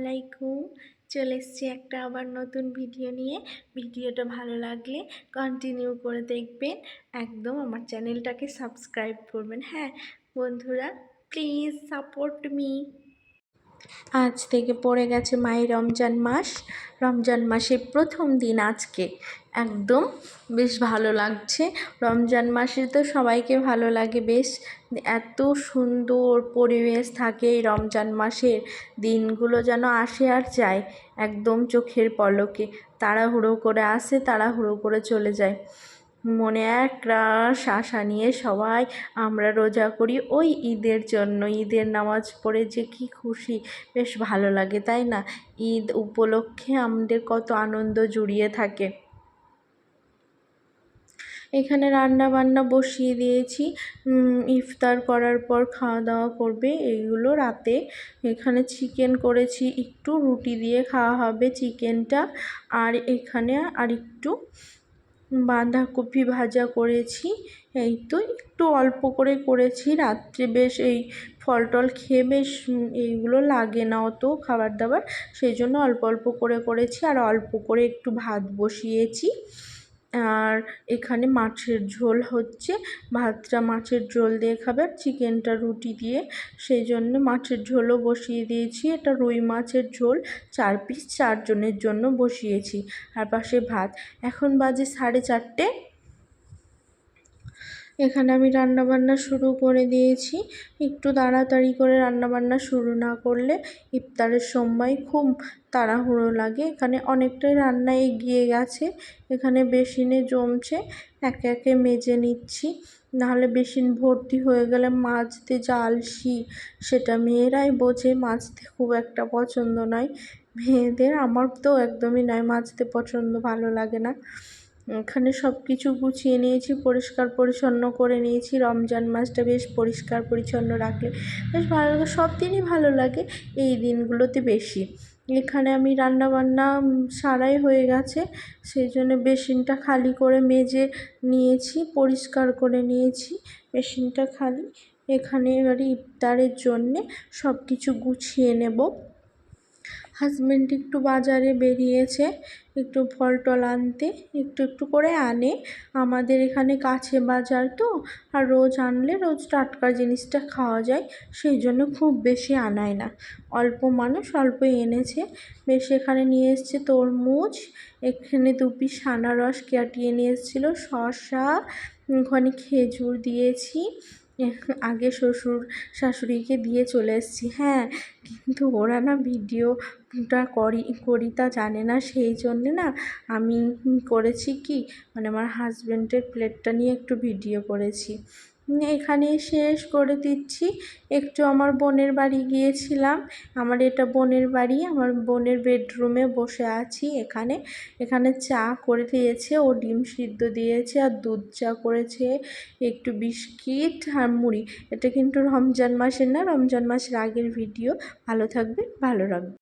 আলাইকুম। চলে এসেছি একটা আবার নতুন ভিডিও নিয়ে। ভিডিওটা ভালো লাগলে কন্টিনিউ করে দেখবেন, একদম আমার চ্যানেলটাকে সাবস্ক্রাইব করবেন। হ্যাঁ বন্ধুরা, প্লিজ সাপোর্ট মি। আজ থেকে পড়ে গেছে রমজান মাস। রমজান মাসের প্রথম দিন আজকে, একদম বেশ ভালো লাগছে। রমজান মাসে তো সবাইকে ভালো লাগে বেশ, এত সুন্দর পরিবেশ থাকে এই রমজান মাসের দিনগুলো, যেন আসে আর যায় একদম চোখের পলকে। তাড়াহুড়ো করে আসে, তাড়াহুড়ো করে চলে যায়। মনে একরাশ আশা নিয়ে সবাই আমরা রোজা করি ওই ঈদের জন্য। ঈদের নামাজ পড়ে যে কি খুশি, বেশ ভালো লাগে তাই না? ঈদ উপলক্ষে আমাদের কত আনন্দ জড়িয়ে থাকে। এখানে রান্না বান্না বসিয়ে দিয়েছি, ইফতার করার পর খাওয়া দাওয়া করবে এইগুলো রাতে। এখানে চিকেন করেছি, একটু রুটি দিয়ে খাওয়া হবে চিকেনটা। আর এখানে আর একটু বাঁধাকপি ভাজা করেছি। এই তো একটু অল্প করে করেছি, রাত্রে বেশ এই ফল টল খেয়ে বেশ এইগুলো লাগে না অত খাবার দাবার, সেই জন্য অল্প অল্প করে করেছি। আর অল্প করে একটু ভাত বসিয়েছি। আর এখানে মাছের ঝোল হচ্ছে, ভাতটা মাছের ঝোল দিয়ে খাবে, চিকেনটা রুটি দিয়ে, সেই জন্য মাছের ঝোলও বসিয়ে দিয়েছি। এটা রুই মাছের ঝোল 4 পিস, 4 জনের জন্য বসিয়েছি। আর পাশে ভাত। এখন বাজে 4:30। এখানে আমি রান্নাবান্না শুরু করে দিয়েছি। একটু তাড়াতাড়ি করে রান্নাবান্না শুরু না করলে ইফতারের সময় খুব তাড়াহুড়ো লাগে। এখানে অনেকটাই রান্না এগিয়ে গেছে, এখানে বেসিনে জমছে, একে একে মেজে নিচ্ছি। নাহলে বেসিন ভর্তি হয়ে গেলে মাজতে যা আলসি, সেটা মেয়েরাই বোঝে, মাজতে খুব একটা পছন্দ নয় মেয়েদের। আমার তো একদমই নয়, মাজতে পছন্দ, ভালো লাগে না। এখানে সব কিছু গুছিয়ে নিয়েছি, পরিষ্কার পরিচ্ছন্ন করে নিয়েছি। রমজান মাসটা বেশ পরিষ্কার পরিচ্ছন্ন রাখলে বেশ ভালো লাগে, সব দিনই ভালো লাগে, এই দিনগুলোতে বেশি। এখানে আমি রান্নাবান্না সারাই হয়ে গেছে, সেই জন্য বেসিনটা খালি করে মেজে নিয়েছি, পরিষ্কার করে নিয়েছি বেসিনটা খালি। এখানে এবারে ইফতারের জন্যে সব কিছু গুছিয়ে নেব। হাজব্যান্ড একটু বাজারে বেরিয়েছে, একটু ফল টল আনতে, একটু একটু করে আনে। আমাদের এখানে কাছে বাজার তো, আর রোজ আনলে রোজ টাটকা জিনিসটা খাওয়া যায়, সেই জন্য খুব বেশি আনায় না, অল্প মানুষ অল্পই এনেছে। বেশ এখানে নিয়ে এসছে তরমুজ, এখানে 2 পিস আনারস কাটিয়ে নিয়ে এসেছিলো, শসা, ওখানে খেজুর দিয়েছি। আগে শ্বশুর শাশুড়িকে দিয়ে চলে এসেছি। হ্যাঁ, কিন্তু ওরা না ভিডিওটা করি তা জানে না, সেই জন্যে না আমি করেছি কি, মানে আমার হাজব্যান্ডের প্লেটটা নিয়ে একটু ভিডিও করেছি। এখানে শেষ করে দিচ্ছি। একটু আমার বোনের বাড়ি গিয়েছিলাম, আমার এটা বোনের বাড়ি, আমার বোনের বেডরুমে বসে আছি। এখানে চা করে দিয়েছে, ও ডিম সিদ্ধ দিয়েছে আর দুধ চা করেছে, একটু বিস্কিট আর মুড়ি। এটা কিন্তু রমজান মাসের না, রমজান মাসের আগের ভিডিও। ভালো থাকবে, ভালো রাখবে।